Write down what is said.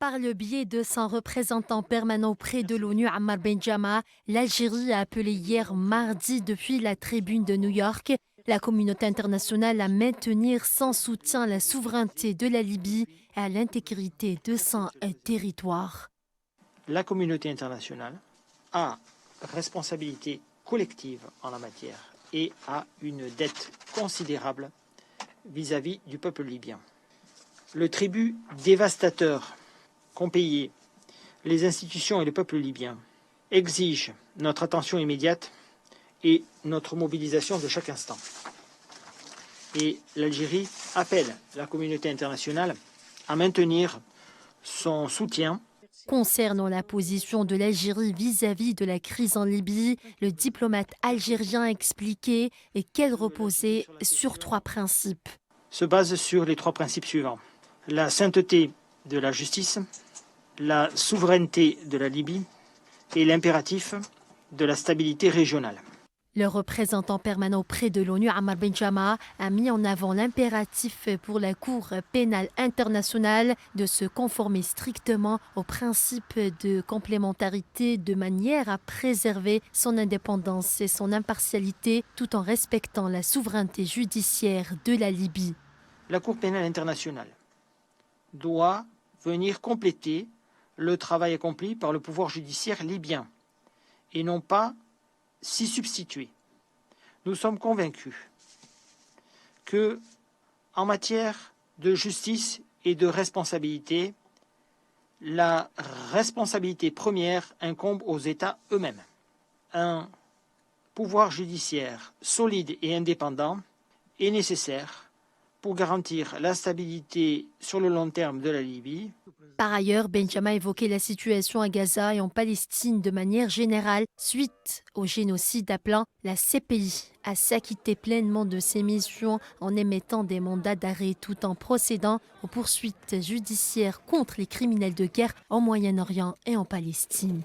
Par le biais de son représentant permanent auprès de l'ONU, Ammar Benjama, l'Algérie a appelé hier mardi depuis la tribune de New York la communauté internationale à maintenir son soutien à la souveraineté de la Libye et à l'intégrité de son territoire. La communauté internationale a responsabilité collective en la matière et a une dette considérable vis-à-vis du peuple libyen. Le tribut dévastateur qu'ont payé les institutions et le peuple libyen exige notre attention immédiate et notre mobilisation de chaque instant. Et l'Algérie appelle la communauté internationale à maintenir son soutien. Concernant la position de l'Algérie vis-à-vis de la crise en Libye, le diplomate algérien a expliqué qu'elle reposait sur 3 principes. Se base sur les 3 principes suivants. La sainteté de la justice, la souveraineté de la Libye et l'impératif de la stabilité régionale. Le représentant permanent auprès de l'ONU, Ammar Benjama, a mis en avant l'impératif pour la Cour pénale internationale de se conformer strictement aux principes de complémentarité de manière à préserver son indépendance et son impartialité tout en respectant la souveraineté judiciaire de la Libye. La Cour pénale internationale doit venir compléter le travail accompli par le pouvoir judiciaire libyen et non pas s'y substituer. Nous sommes convaincus que, en matière de justice et de responsabilité, la responsabilité première incombe aux États eux-mêmes. Un pouvoir judiciaire solide et indépendant est nécessaire pour garantir la stabilité sur le long terme de la Libye. Par ailleurs, Benjama a évoqué la situation à Gaza et en Palestine de manière générale suite au génocide, appelant la CPI à s'acquitter pleinement de ses missions en émettant des mandats d'arrêt tout en procédant aux poursuites judiciaires contre les criminels de guerre au Moyen-Orient et en Palestine.